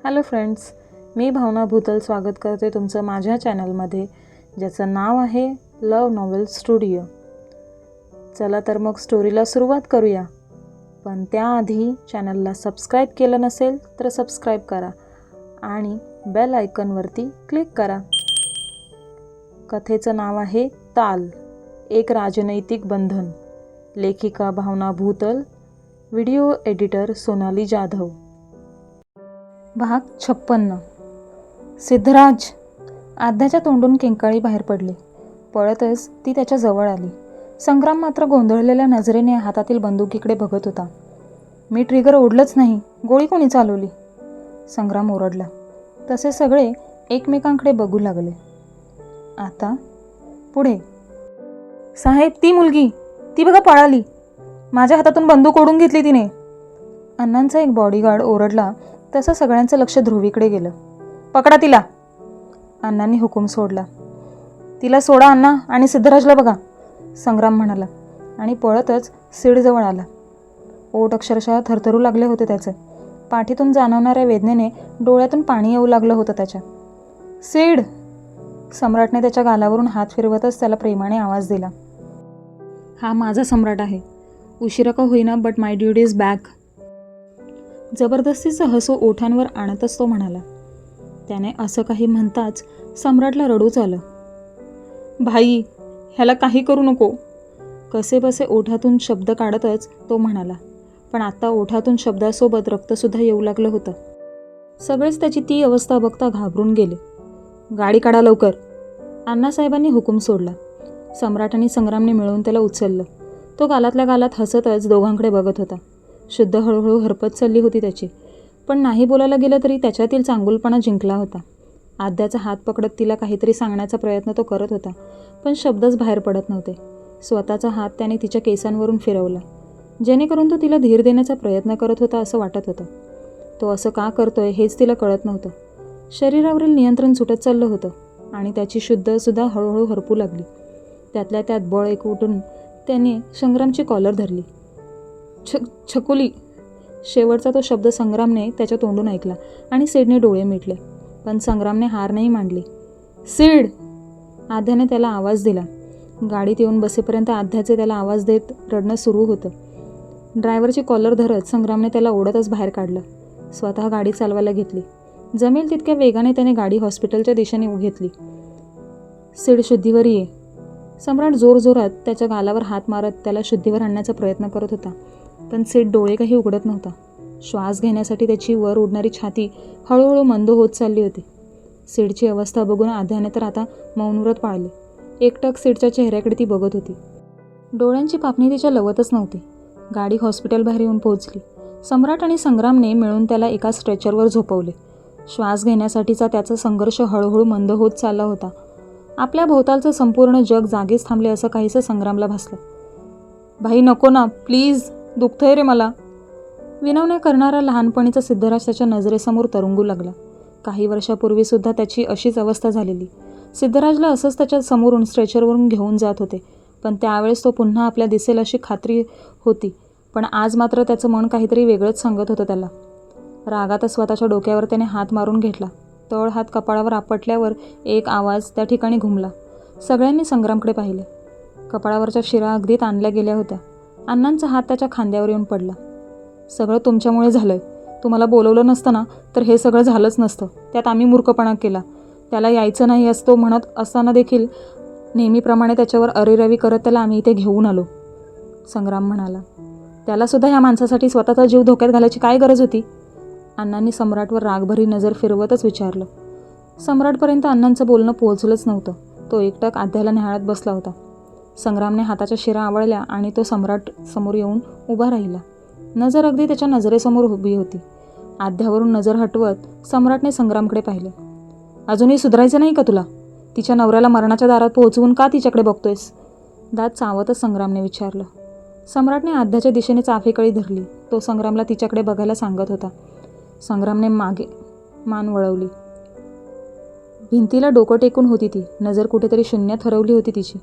Hello friends, मी भावना भूतल स्वागत करते तुमचं माझ्या चॅनलमध्ये, ज्याचं नाव आहे लव नॉवेल स्टुडिओ. चला तर मग स्टोरीला सुरुवात करूया. पण त्याआधी चॅनलला सबस्क्राईब केलं नसेल तर सबस्क्राईब करा आणि बेल आयकॉनवरती क्लिक करा. कथेचं नाव आहे ताल, एक राजनैतिक बंधन. लेखिका भावना भूतल, व्हिडिओ एडिटर सोनाली जाधव. भाग 56. सिद्धराज. आद्याच्या तोंडून किंकाळी बाहेर पडली. पळतच ती त्याच्या जवळ आली. संग्राम मात्र गोंधळलेल्या नजरेने हातातील बंदुकीकडे बघत होता. मी ट्रिगर ओढलंच नाही, गोळी कोणी चालवली? संग्राम ओरडला. तसे सगळे एकमेकांकडे बघू लागले. आता पुढे. साहेब, ती मुलगी, ती बघा पळाली. माझ्या हातातून बंदूक ओढून घेतली तिने. अण्णांचा एक बॉडीगार्ड ओरडला तसं सगळ्यांचं लक्ष ध्रुवीकडे गेलं. पकडा तिला. अण्णांनी हुकूम सोडला. तिला सोडा अण्णा आणि सिद्धराजला बघा, संग्राम म्हणाला आणि पळतच सीडजवळ आला. ओठ अक्षरशः थरथरू लागले होते त्याचे. पाठीतून जाणवणाऱ्या वेदनेने डोळ्यातून पाणी येऊ लागलं होतं त्याच्या. सीड. सम्राटने त्याच्या गालावरून हात फिरवतच त्याला प्रेमाने आवाज दिला. हा माझा सम्राट आहे. उशिरा का होईना, but my duty is back. जबरदस्तीचं हसू ओठांवर आणतच तो म्हणाला. त्याने असं काही म्हणताच सम्राटला रडूच आलं. भाई, ह्याला काही करू नको, कसेबसे ओठातून शब्द काढतच तो म्हणाला. पण आता ओठातून शब्दासोबत रक्तसुद्धा येऊ लागलं होतं. सगळेच त्याची ती अवस्था बघता घाबरून गेले. गाडी काढा लवकर. अण्णासाहेबांनी हुकूम सोडला. सम्राट आणि संग्रामने मिळून त्याला उचललं. तो गालातल्या गालात हसतच दोघांकडे बघत होता. शुद्ध हळूहळू हरपत चालली होती त्याची. पण नाही बोलायला गेलं तरी त्याच्यातील चांगुलपणा जिंकला होता. आद्याचा हात पकडत तिला काहीतरी सांगण्याचा प्रयत्न तो करत होता, पण शब्दच बाहेर पडत नव्हते. स्वतःचा हात त्याने तिच्या केसांवरून फिरवला, जेणेकरून तो तिला धीर देण्याचा प्रयत्न करत होता असं वाटत होतं. तो असं का करतोय हेच तिला कळत नव्हतं. शरीरावरील नियंत्रण सुटत चाललं होतं आणि त्याची शुद्धसुद्धा हळूहळू हरपू लागली. त्यातल्या त्यात बळ एक उठून त्याने संग्रामची कॉलर धरली. छकुली. शेवटचा तो शब्द संग्रामने त्याच्या तोंडून ऐकला आणि सीडने डोळे मिटले. पण संग्रामने हार नाही मांडली. सीड. आद्याने त्याला आवाज दिला. गाडीत येऊन बसेपर्यंत आद्याचे त्याला आवाज देत रडणं सुरू होतं. ड्रायव्हरची कॉलर धरत संग्रामने त्याला ओढतच बाहेर काढलं. स्वतः गाडी चालवायला घेतली. जमेल तितक्या वेगाने त्याने गाडी हॉस्पिटलच्या दिशेने घेतली. सीड, शुद्धीवर ये. सम्राट जोरजोरात त्याच्या गालावर हात मारत त्याला शुद्धीवर आणण्याचा प्रयत्न करत होता. पण सीड डोळे काही उघडत नव्हता. श्वास घेण्यासाठी त्याची वर उडणारी छाती हळूहळू मंद होत चालली होती. सीडची अवस्था बघून आद्याने तर आता मौनव्रत पाळले. एकटक सीडच्या चेहऱ्याकडे ती बघत होती. डोळ्यांची पापणी तिच्या लवतच नव्हती. गाडी हॉस्पिटलबाहेर येऊन पोहोचली. सम्राट आणि संग्रामने मिळून त्याला एका स्ट्रेचरवर झोपवले. श्वास घेण्यासाठीचा त्याचा संघर्ष हळूहळू मंद होत चालला होता. आपल्या भोवतालचं संपूर्ण जग जागीच थांबले असं काहीसं संग्रामला भासलं. भाई नको ना, प्लीज, दुखतंय रे मला. विनवण्या करणारा लहानपणीचा सिद्धराज त्याच्या नजरेसमोर तरंगू लागला. काही वर्षापूर्वीसुद्धा त्याची अशीच अवस्था झालेली. सिद्धराजला असंच त्याच्या समोरून स्ट्रेचरवरून घेऊन जात होते. पण त्यावेळेस तो पुन्हा आपल्या दिसेल अशी खात्री होती. पण आज मात्र त्याचं मन काहीतरी वेगळंच सांगत होतं त्याला. रागातच स्वतःच्या डोक्यावर त्याने हात मारून घेतला. तळ हात कपाळावर आपटल्यावर एक आवाज त्या ठिकाणी घुमला. सगळ्यांनी संग्रामकडे पाहिले. कपाळावरच्या शिरा अगदी ताणल्या गेल्या होत्या. अण्णांचा हात त्याच्या खांद्यावर येऊन पडला. सगळं तुमच्यामुळे झालंय. तुम्हाला बोलवलं नसतं ना तर हे सगळं झालंच नसतं. त्यात आम्ही मूर्खपणा केला. त्याला यायचं नाही असं तो म्हणत असताना देखील नेहमीप्रमाणे त्याच्यावर अरेरावी करत त्याला आम्ही इथे घेऊन आलो, संग्राम म्हणाला. त्यालासुद्धा ह्या माणसासाठी स्वतःचा जीव धोक्यात घालायची काय गरज होती? अण्णांनी सम्राटवर रागभरी नजर फिरवतच विचारलं. सम्राटपर्यंत अण्णांचं बोलणं पोहोचलंच नव्हतं. तो एकटक आद्याला न्याहाळत बसला होता. संग्रामने हाताच्या शिरा आवळल्या आणि तो सम्राट समोर येऊन उभा राहिला. नजर अगदी त्याच्या नजरेसमोर उभी होती. आद्यावरून नजर हटवत सम्राटने संग्रामकडे पाहिले. अजूनही सुधारायचं नाही का तुला? तिच्या नवऱ्याला मरणाच्या दारात पोहोचवून का तिच्याकडे बघतोयस? दात चावतच संग्रामने विचारलं. सम्राटने आद्याच्या दिशेने चाफेकळी धरली. तो संग्रामला तिच्याकडे बघायला सांगत होता. संग्रामने मागे मान वळवली. भिंतीला डोकं टेकून होती ती. नजर कुठेतरी शून्यात हरवली होती तिची.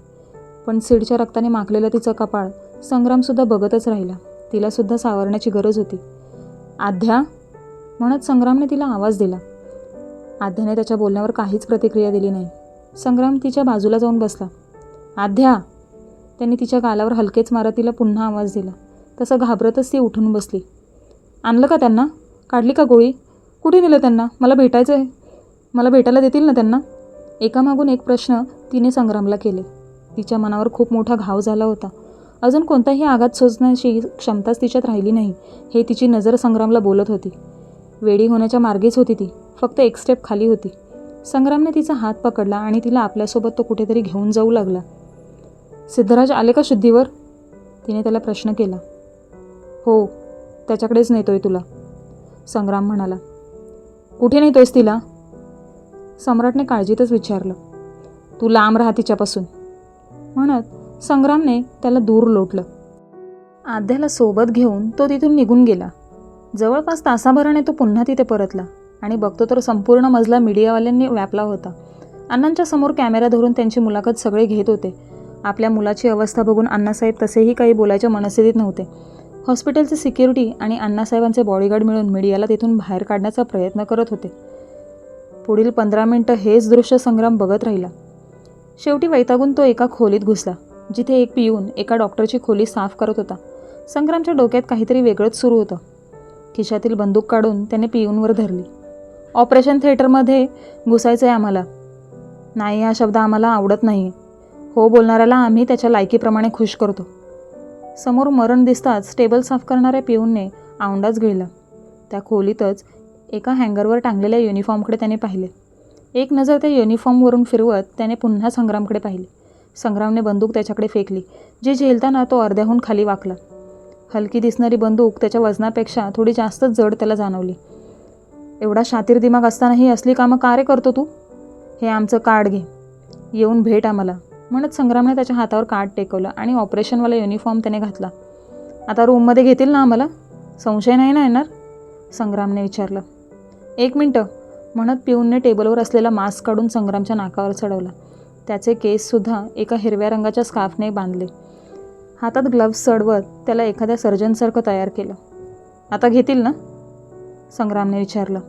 पण सीडच्या रक्ताने माखलेलं तिचं कपाळ संग्रामसुद्धा बघतच राहिला. तिलासुद्धा सावरण्याची गरज होती. आद्या. म्हणत संग्रामने तिला आवाज दिला. आध्याने त्याच्या बोलण्यावर काहीच प्रतिक्रिया दिली नाही. संग्राम तिच्या बाजूला जाऊन बसला. आध्या, त्यांनी तिच्या गालावर हलकेच मारत तिला पुन्हा आवाज दिला. तसं घाबरतच ती उठून बसली. आणलं का त्यांना? काढली का गोळी? कुठे नेलं त्यांना? मला भेटायचं आहे. मला भेटायला देतील ना त्यांना? एकामागून एक प्रश्न तिने संग्रामला केले. तिच्या मनावर खूप मोठा घाव झाला होता. अजून कोणताही आघात सोसण्याची क्षमताच तिच्यात राहिली नाही हे तिची नजर संग्रामला बोलत होती. वेडी होण्याच्या मार्गीच होती ती, फक्त एक स्टेप खाली होती. संग्रामने तिचा हात पकडला आणि तिला आपल्यासोबत तो कुठेतरी घेऊन जाऊ लागला. सिद्धराज आले का शुद्धीवर? तिने त्याला प्रश्न केला. हो, त्याच्याकडेच नेतोय तुला, संग्राम म्हणाला. कुठे नेतोयस तिला? सम्राटने काळजीतच विचारलं. तू लांब राहा तिच्यापासून, म्हणत संग्रामने त्याला दूर लोटलं. आध्याला सोबत घेऊन तो तिथून निघून गेला. जवळपास तासाभराने तो पुन्हा तिथे परतला आणि बघतो तर संपूर्ण मजला मीडियावाल्यांनी व्यापला होता. अण्णांच्या समोर कॅमेरा धरून त्यांची मुलाखत सगळे घेत होते. आपल्या मुलाची अवस्था बघून अण्णासाहेब तसेही काही बोलायच्या मनस्थितीत नव्हते. हॉस्पिटलचे सिक्युरिटी आणि अण्णासाहेबांचे बॉडीगार्ड मिळून मीडियाला तिथून बाहेर काढण्याचा प्रयत्न करत होते. पुढील 15 मिनिटं हेच दृश्य संग्राम बघत राहिला. शेवटी वैतागून तो एका खोलीत घुसला, जिथे एक पिऊन एका डॉक्टरची खोली साफ करत होता. संग्रामच्या डोक्यात काहीतरी वेगळंच सुरू होतं. खिशातील बंदूक काढून त्याने पिऊनवर धरली. ऑपरेशन थिएटरमध्ये घुसायचं आहे आम्हाला. नाही हा शब्द आम्हाला आवडत नाही. हो बोलणाऱ्याला आम्ही त्याच्या लायकीप्रमाणे खुश करतो. समोर मरण दिसताच टेबल साफ करणाऱ्या पिऊनने आउंडाच गिळला. त्या खोलीतच एका हँगरवर टांगलेल्या युनिफॉर्मकडे त्याने पाहिले. एक नजर त्या युनिफॉर्मवरून फिरवत त्याने पुन्हा संग्रामकडे पाहिले. संग्रामने बंदूक त्याच्याकडे फेकली, जी झेलताना तो अर्ध्याहून खाली वाकला. हलकी दिसणारी बंदूक त्याच्या वजनापेक्षा थोडी जास्तच जड त्याला जाणवली. एवढा शातीर दिमाग असतानाही असली कामं का रे करतो तू? हे आमचं कार्ड घे, येऊन भेट आम्हाला, म्हणत संग्रामने त्याच्या हातावर कार्ड टेकवलं आणि ऑपरेशनवाला युनिफॉर्म त्याने घातला. आता रूममध्ये घेतील ना आम्हाला? संशय नाही ना येणार? संग्रामने विचारलं. 1 मिनटं, म्हणत पिऊनने टेबलवर असलेला मास्क काढून संग्रामच्या नाकावर चढवला. त्याचे केससुद्धा एका हिरव्या रंगाच्या स्कार्फने बांधले. हातात ग्लव्स चढवत त्याला एखाद्या सर्जनसारखं तयार केलं. आता घेतील ना? संग्रामने विचारलं.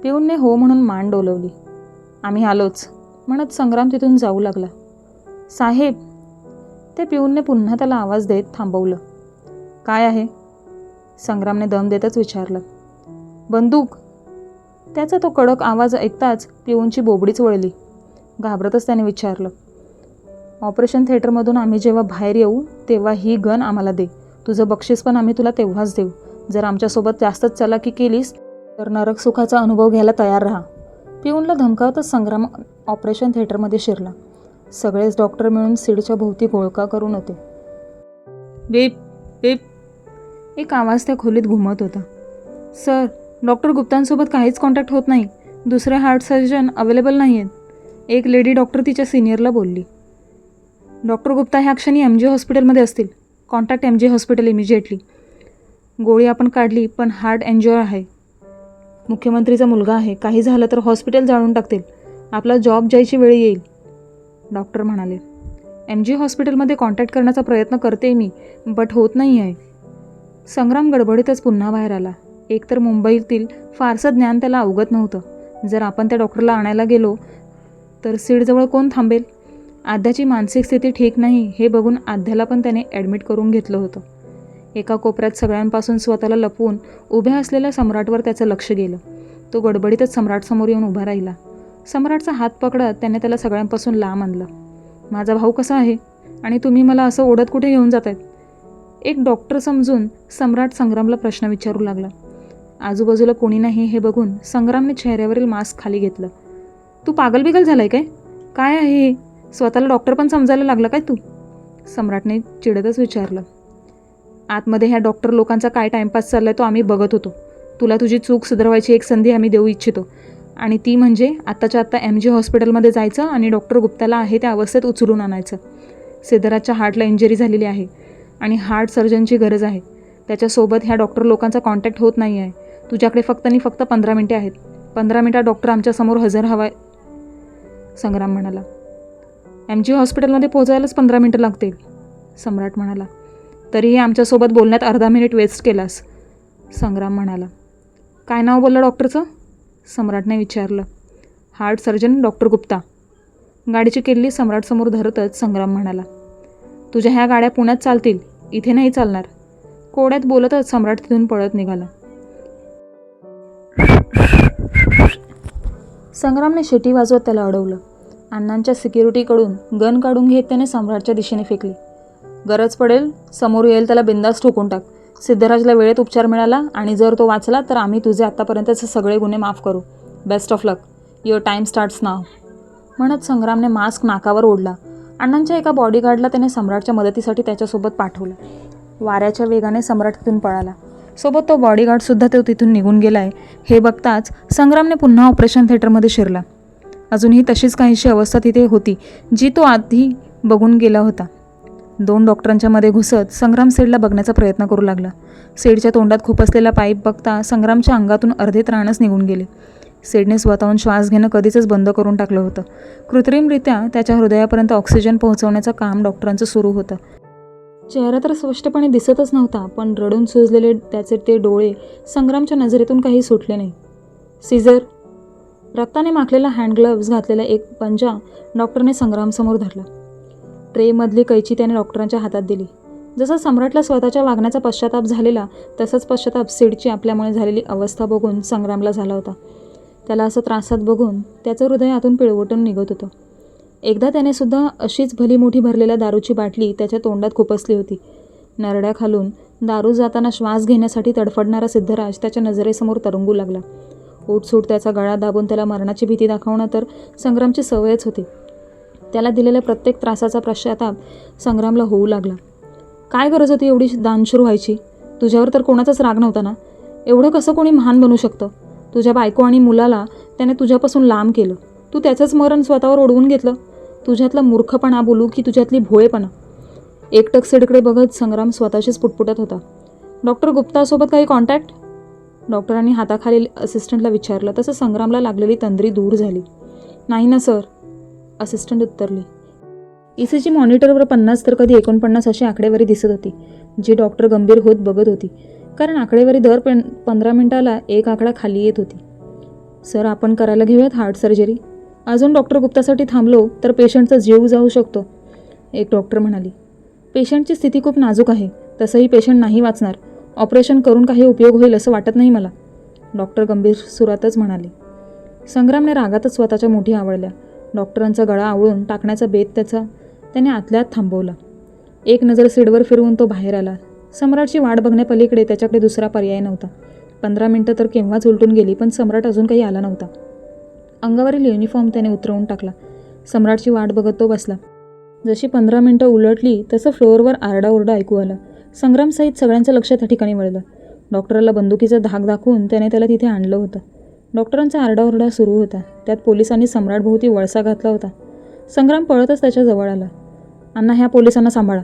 पिऊनने हो म्हणून मान डोलवली. आम्ही आलोच, म्हणत संग्राम तिथून जाऊ लागला. साहेब, ते पिऊनने पुन्हा त्याला आवाज देत थांबवलं. काय आहे? संग्रामने दम देतच विचारलं. बंदूक. त्याचा तो कडक आवाज ऐकताच पिऊनची बोबडीच वळली. घाबरतच त्याने विचारलं. ऑपरेशन थिएटरमधून आम्ही जेव्हा बाहेर येऊ तेव्हा ही गन आम्हाला दे. तुझं बक्षीस पण आम्ही तुला तेव्हाच देऊ. जर आमच्यासोबत जास्तच चलाकी केलीस तर नरक सुखाचा अनुभव घ्यायला तयार राहा. पिऊनला धमकावतच संग्राम ऑपरेशन थिएटरमध्ये शिरला. सगळेच डॉक्टर मिळून सीडच्या भोवती घोळका करून होते. बीप बीप, एक आवाज त्या खोलीत घुमत होता. सर, डॉक्टर गुप्तांसोबत काहीच कॉन्टॅक्ट होत नाही. दुसरे हार्ट सर्जन अवेलेबल नाही आहेत, एक लेडी डॉक्टर तिच्या सिनियरला बोलली. डॉक्टर गुप्ता ह्या क्षणी MG हॉस्पिटलमध्ये असतील. Contact MG hospital immediately. गोळी आपण काढली पण हार्ट एन्जॉय आहे. मुख्यमंत्रीचा मुलगा आहे. काही झालं तर हॉस्पिटल जाळून टाकतील. आपला जॉब जायची वेळ येईल, डॉक्टर म्हणाले. MG हॉस्पिटलमध्ये कॉन्टॅक्ट करण्याचा प्रयत्न करते मी, बट होत नाही आहे. संग्राम गडबडीतच पुन्हा बाहेर आला. एकतर मुंबईतील फारसं ज्ञान त्याला अवगत नव्हतं. जर आपण त्या डॉक्टरला आणायला गेलो तर सीडजवळ कोण थांबेल? आध्याची मानसिक स्थिती ठीक नाही हे बघून आध्याला पण त्याने ॲडमिट करून घेतलं होतं. एका कोपऱ्यात सगळ्यांपासून स्वतःला लपवून उभ्या असलेल्या सम्राटवर त्याचं लक्ष गेलं. तो गडबडीतच सम्राटसमोर येऊन उभा राहिला. सम्राटचा हात पकडत त्याने त्याला सगळ्यांपासून लांब आणलं. माझा भाऊ कसा आहे आणि तुम्ही मला असं ओढत कुठे घेऊन जात आहेत? एक डॉक्टर समजून सम्राट संग्रामला प्रश्न विचारू लागला. आजूबाजूला कोणी नाही हे बघून संग्रामने चेहऱ्यावरील मास्क खाली घेतलं. तू पागल बिगल झालाय काय? काय आहे हे? स्वतःला डॉक्टर पण समजायला लागला काय तू? सम्राटने चिडतच विचारलं. आतमध्ये ह्या डॉक्टर लोकांचा काय टाइमपास चाललाय तो आम्ही बघत होतो. तुला तुझी चूक सुधारवायची एक संधी आम्ही देऊ इच्छितो, आणि ती म्हणजे आत्ताच्या आत्ता MG हॉस्पिटलमध्ये जायचं आणि डॉक्टर गुप्ताला आहे त्या अवस्थेत उचलून आणायचं. सिद्धराजच्या हार्टला इंजरी झालेली आहे आणि हार्ट सर्जनची गरज आहे. त्याच्यासोबत ह्या डॉक्टर लोकांचा कॉन्टॅक्ट होत नाही आहे. तुझ्याकडे फक्त 15 मिनिटे आहेत. 15 मिनिटात डॉक्टर आमच्यासमोर हजर हवाय, संग्राम म्हणाला. MG हॉस्पिटलमध्ये पोहोचायलाच 15 मिनिटं लागतील, सम्राट म्हणाला. तरीही आमच्यासोबत बोलण्यात अर्धा मिनिट वेस्ट केलास, संग्राम म्हणाला. काय नाव बोललं डॉक्टरचं? सम्राटने विचारलं. Heart surgeon doctor Gupta. गाडीची किल्ली सम्राटसमोर धरतच संग्राम म्हणाला. तुझ्या ह्या गाड्या पुण्यात चालतील, इथे नाही चालणार. कोड्यात बोलतच सम्राट तिथून पळत निघाला. संग्रामने शिटी वाजवत त्याला अडवलं. अण्णांच्या सिक्युरिटीकडून गन काढून घेत त्याने सम्राटच्या दिशेने फेकली. गरज पडेल समोर येईल त्याला बिंदास ठोकून टाक. सिद्धराजला वेळेत उपचार मिळाला आणि जर तो वाचला तर आम्ही तुझे आत्तापर्यंतचे सगळे गुन्हे माफ करू. Best of luck. Your time starts now. म्हणत संग्रामने मास्क नाकावर ओढला. अण्णांच्या एका बॉडीगार्डला त्याने सम्राटच्या मदतीसाठी त्याच्यासोबत पाठवलं. वाऱ्याच्या वेगाने सम्राट तिथून पळाला. सोबत तो बॉडीगार्डसुद्धा तो तिथून निघून गेलाय हे बघताच संग्रामने पुन्हा ऑपरेशन थिएटरमध्ये शिरला. अजूनही तशीच काहीशी अवस्था तिथे होती जी तो आधी बघून गेला होता. 2 डॉक्टरांच्या मध्ये घुसत संग्राम सेडला बघण्याचा प्रयत्न करू लागला. सेडच्या तोंडात खुपसलेला पाईप बघता संग्रामच्या अंगातून अर्धे त्राणच निघून गेले. सेडने स्वतःहून श्वास घेणं कधीच बंद करून टाकलं होतं. कृत्रिमरित्या त्याच्या हृदयापर्यंत ऑक्सिजन पोहोचवण्याचं काम डॉक्टरांचं सुरू होतं. चेहरा तर स्पष्टपणे दिसतच नव्हता, पण रडून सुजलेले त्याचे ते डोळे संग्रामच्या नजरेतून काही सुटले नाही. सीझर. रक्ताने माखलेला हँडग्लव्ज घातलेला एक पंजा डॉक्टरने संग्रामसमोर धरला. ट्रेमधली कैची त्याने डॉक्टरांच्या हातात दिली. जसा सम्राटला स्वतःच्या वागण्याचा पश्चाताप झालेला तसाच पश्चाताप सीडची आपल्यामुळे झालेली अवस्था बघून संग्रामला झाला होता. त्याला असं त्रासात बघून त्याचं हृदय आतून पिळवटून निघत होतं. एकदा त्याने सुद्धा अशीच भली मोठी भरलेल्या दारूची बाटली त्याच्या तोंडात खुपसली होती. नरड्याखालून दारू जाताना श्वास घेण्यासाठी तडफडणारा सिद्धराज त्याच्या नजरेसमोर तरंगू लागला. उठसूट त्याचा गळा दाबून त्याला मरणाची भीती दाखवणं तर संग्रामची सवयच होती. त्याला दिलेल्या प्रत्येक त्रासाचा पश्चाताप संग्रामला होऊ लागला. काय गरज होती एवढी दानशूर व्हायची? तुझ्यावर तर कोणाचाच राग नव्हता ना? एवढं कसं कोणी महान बनू शकतं? तुझ्या बायको आणि मुलाला त्याने तुझ्यापासून लांब केलं. तू त्याचंच मरण स्वतःवर ओढवून घेतलं. तुझ्यातला मूर्खपणा बोलू की तुझ्यातली भोळेपणा? एकटक सेडकडे बघत संग्राम स्वतःशीच पुटपुटत होता. डॉक्टर गुप्तासोबत काही कॉन्टॅक्ट? डॉक्टरांनी हाताखालील असिस्टंटला विचारलं. तसं संग्रामला लागलेली तंद्री दूर झाली. नाही ना सर, असिस्टंट उत्तरली. ECG मॉनिटरवर 50 तर कधी 49 अशी आकडेवारी दिसत होती, जी डॉक्टर गंभीर होत बघत होती. कारण आकडेवारी दर 15 मिनिटाला एक आकडा खाली येत होती. सर, आपण करायला घेऊयात हार्ट सर्जरी. अजून डॉक्टर गुप्तासाठी थांबलो तर पेशंटचा जीव जाऊ शकतो, एक डॉक्टर म्हणाली. पेशंटची स्थिती खूप नाजूक आहे. तसंही पेशंट नाही वाचणार. ऑपरेशन करून काही उपयोग होईल असं वाटत नाही मला, डॉक्टर गंभीर सुरातच म्हणाले. संग्रामने रागातच स्वतःच्या मुठी आवळल्या. डॉक्टरांचा गळा आवळून टाकण्याचा बेत त्याने आतल्यात थांबवला. एक नजर सीडवर फिरवून तो बाहेर आला. सम्राटची वाट बघण्यापलीकडे त्याच्याकडे दुसरा पर्याय नव्हता. 15 मिनिटं तर केव्हाच उलटून गेली, पण सम्राट अजून काही आला नव्हता. अंगावरील युनिफॉर्म त्याने उतरवून टाकला. सम्राटची वाट बघत तो बसला. जशी 15 मिनिटं उलटली तसं फ्लोअरवर आरडाओरडा ऐकू आला. संग्रामसहित सगळ्यांचं लक्ष त्या ठिकाणी वळलं. डॉक्टरला बंदुकीचा धाक दाखवून त्याने त्याला तिथे आणलं होतं. डॉक्टरांचा आरडाओरडा सुरू होता. त्यात पोलिसांनी सम्राटभोवती वळसा घातला होता. संग्राम पळतच त्याच्या जवळ आला. अण्णा, ह्या पोलिसांना सांभाळा,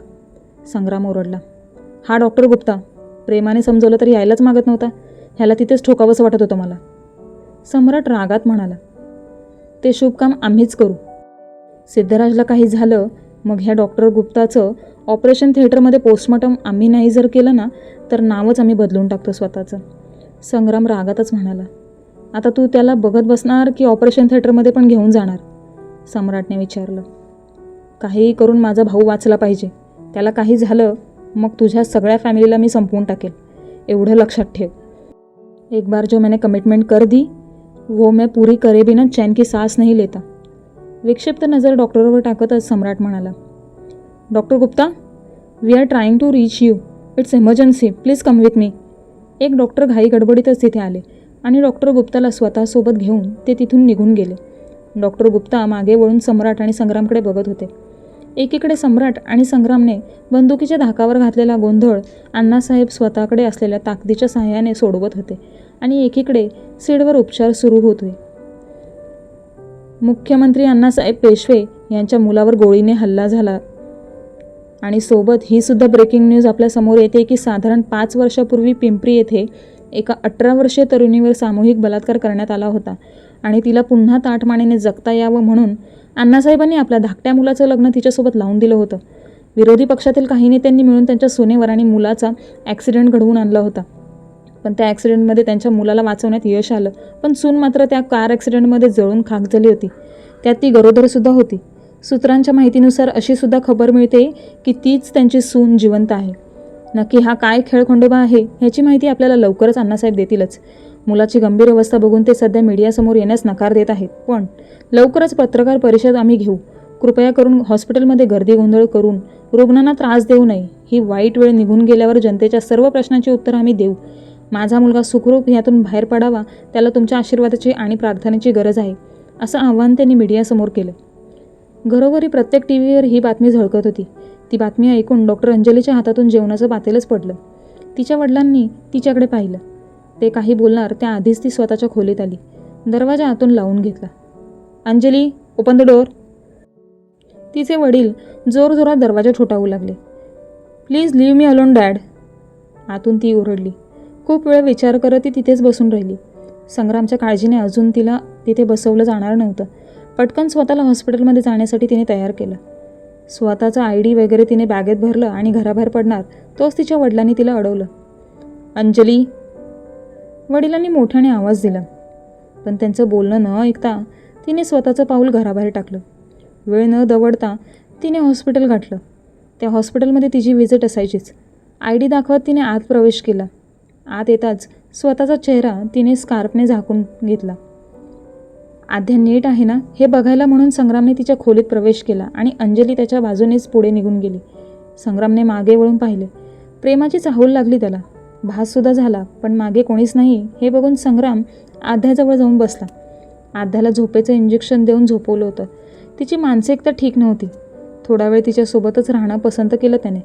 संग्राम ओरडला. हा डॉक्टर गुप्ता. प्रेमाने समजवलं तरी यायलाच मागत नव्हता. ह्याला तिथेच ठोकावंसं वाटत होतं मला, सम्राट रागात म्हणाला. ते शुभ काम आम्हीच करू. सिद्धराजला काही झालं मग ह्या डॉक्टर गुप्ताचं ऑपरेशन थिएटरमध्ये पोस्टमॉर्टम आम्ही नाही जर केलं ना तर नावच आम्ही बदलून टाकतो स्वतःचं, संग्राम रागातच म्हणाला. आता तू त्याला बघत बसणार की ऑपरेशन थिएटरमध्ये पण घेऊन जाणार, सम्राटने विचारलं. काहीही करून माझा भाऊ वाचला पाहिजे. त्याला काही झालं मग तुझ्या सगळ्या फॅमिलीला मी संपवून टाकेल, एवढं लक्षात ठेव. एक बार जो मैंने कमिटमेंट कर दी वो मैं पूरी करे बिना चैन की सांस नहीं लेता, विक्षिप्त नजर डॉक्टरवर टाकतच सम्राट म्हणाला. Doctor Gupta, we are trying to reach you. It's emergency. Please come with me. एक डॉक्टर घाई गडबडीतच तिथे आले आणि डॉक्टर गुप्ताला स्वतःसोबत घेऊन ते तिथून निघून गेले. डॉक्टर गुप्ता मागे वळून सम्राट आणि संग्रामकडे बघत होते. एकीकडे सम्राट आणि संग्रामने बंदुकीच्या धाकावर घातलेला गोंधळ अण्णासाहेब स्वतःकडे असलेल्या ताकदीच्या सहाय्याने सोडवत होते आणि एकीकडे सीडवर उपचार सुरू होते. मुख्यमंत्री अण्णासाहेब पेशवे यांच्या मुलावर गोळीने हल्ला झाला आणि सोबत ही सुद्धा ब्रेकिंग न्यूज आपल्या समोर येते की साधारण 5 वर्षापूर्वी पिंपरी येथे एका 18 वर्षीय तरुणीवर सामूहिक बलात्कार करण्यात आला होता आणि तिला पुन्हा ताठमानेने जगता यावं म्हणून अण्णासाहेबांनी आपल्या धाकट्या मुलाचं लग्न तिच्यासोबत लावून दिलं होतं. विरोधी पक्षातील काही नेत्यांनी मिळून त्यांच्या सुनेवर आणि मुलाचा ॲक्सिडेंट घडवून आणला होता. पण त्या ॲक्सिडेंटमध्ये त्यांच्या मुलाला वाचवण्यात यश आलं. पण सून मात्र त्या कार ॲक्सिडेंटमध्ये जळून खाक झाली होती. त्यात ती गरोदरसुद्धा होती. सूत्रांच्या माहितीनुसार अशी सुद्धा खबर मिळते की तीच त्यांची सून जिवंत आहे. नक्की हा काय खेळखंडोबा आहे ह्याची माहिती आपल्याला लवकरच अण्णासाहेब देतीलच. मुलाची गंभीर अवस्था बघून ते सध्या मीडियासमोर येण्यास नकार देत आहेत. पण लवकरच पत्रकार परिषद आम्ही घेऊ. कृपया करून हॉस्पिटलमध्ये गर्दी गोंधळ करून रुग्णांना त्रास देऊ नये. ही वाईट वेळ निघून गेल्यावर जनतेच्या सर्व प्रश्नांची उत्तरं आम्ही देऊ. माझा मुलगा सुखरूप यातून बाहेर पडावा, त्याला तुमच्या आशीर्वादाची आणि प्रार्थनेची गरज आहे, असं आव्हान त्यांनी मीडियासमोर केलं. घरोघरी प्रत्येक टीव्हीवर ही बातमी झळकत होती. ती बातमी ऐकून डॉक्टर अंजलीच्या हातातून जेवणाचं पातेलच पडलं. तिच्या वडिलांनी तिच्याकडे पाहिलं. ते काही बोलणार त्याआधीच ती स्वतःच्या खोलीत आली. दरवाजा आतून लावून घेतला. Anjali, open the door. तिचे वडील जोरजोरात दरवाजा ठोठावू लागले. Please leave me alone dad. आतून ती ओरडली. खूप वेळ विचार करत ती तिथेच बसून राहिली. संग्रामच्या काळजीने अजून तिला तिथे बसवलं जाणार नव्हतं. पटकन स्वतःला हॉस्पिटलमध्ये जाण्यासाठी तिने तयार केलं. स्वतःचं ID वगैरे तिने बॅगेत भरलं आणि घराबाहेर पडणार तोच तिच्या वडिलांनी तिला अडवलं. अंजली. वडिलांनी मोठ्याने आवाज दिला. पण त्यांचं बोलणं न ऐकता तिने स्वतःचं पाऊल घराबाहेर टाकलं. वेळ न दवडता तिने हॉस्पिटल गाठलं. त्या हॉस्पिटलमध्ये तिची व्हिजिट असायचीच. ID दाखवत तिने आत प्रवेश केला. आत येताच स्वतःचा चेहरा तिने स्कार्फने झाकून घेतला. आद्या नीट आहे ना हे बघायला म्हणून संग्रामने तिच्या खोलीत प्रवेश केला आणि अंजली त्याच्या बाजूनेच पुढे निघून गेली. संग्रामने मागे वळून पाहिले. प्रेमाची चाहूल लागली त्याला. भाससुद्धा झाला. पण मागे कोणीच नाही हे बघून संग्राम आद्याजवळ जाऊन बसला. आद्याला झोपेचं इंजेक्शन देऊन झोपवलं होतं. तिची मानसिकता ठीक नव्हती. थोडा वेळ तिच्यासोबतच राहणं पसंत केलं त्याने.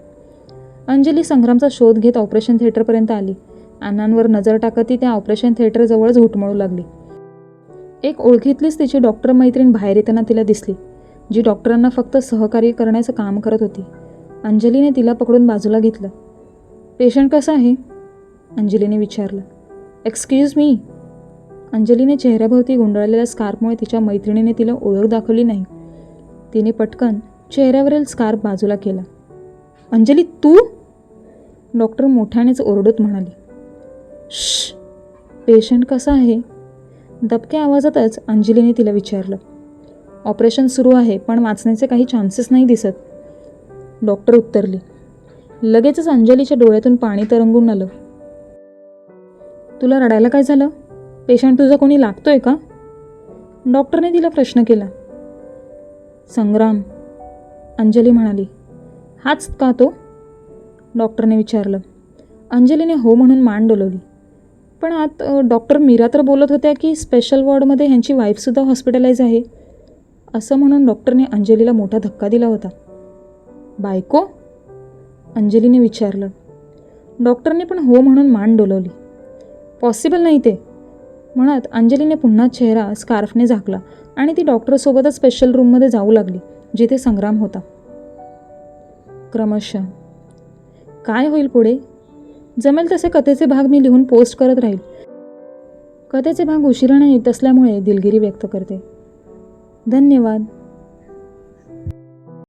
अंजली संग्रामचा शोध घेत ऑपरेशन थिएटरपर्यंत आली. अण्णांवर नजर टाकत ती त्या ऑपरेशन थिएटरजवळच घुटमळू लागली. एक ओळखीतलीच तिची डॉक्टर मैत्रीण बाहेर येताना तिला दिसली, जी डॉक्टरांना फक्त सहकार्य करण्याचं काम करत होती. अंजलीने तिला पकडून बाजूला घेतलं. पेशंट कसा आहे? अंजलीने विचारलं. Excuse me. अंजलीने चेहऱ्याभोवती गुंडाळलेल्या स्कार्फमुळे तिच्या मैत्रिणीने तिला ओळख दाखवली नाही. तिने पटकन चेहऱ्यावरील स्कार्फ बाजूला केला. अंजली तू? डॉक्टर मोठ्यानेच ओरडत म्हणाली. श्श. पेशंट कसा आहे? दबक्या आवाजातच अंजलीने तिला विचारलं. ऑपरेशन सुरू आहे पण वाचण्याचे काही चान्सेस नाही दिसत, डॉक्टर उत्तरली. लगेचच अंजलीच्या डोळ्यातून पाणी तरंगून आलं. तुला रडायला काय झालं? पेशंट तुझा कोणी लागतोय का? डॉक्टरने तिला प्रश्न केला. संग्राम, अंजली म्हणाली. हाच का तो? डॉक्टरने विचारलं. अंजलीने हो म्हणून मान डोलवली. पण आत डॉक्टर मीरा तर बोलत होत्या की स्पेशल वॉर्डमध्ये ह्यांची वाईफसुद्धा हॉस्पिटलाइज आहे, असं म्हणून डॉक्टरने अंजलीला मोठा धक्का दिला होता. बायको? अंजलीने विचारलं. डॉक्टरने पण हो म्हणून मान डोलवली. पॉसिबल नाही ते म्हणत अंजलीने पुन्हा चेहरा स्कार्फने झाकला आणि ती डॉक्टरसोबतच स्पेशल रूममध्ये जाऊ लागली, जिथे संग्राम होता. क्रमशः काय होईल पुढे? जमेल तसे कथेचे भाग मी लिहून पोस्ट करत राहील. कथेचे भाग उशिराने येत असल्यामुळे दिलगिरी व्यक्त करते. धन्यवाद.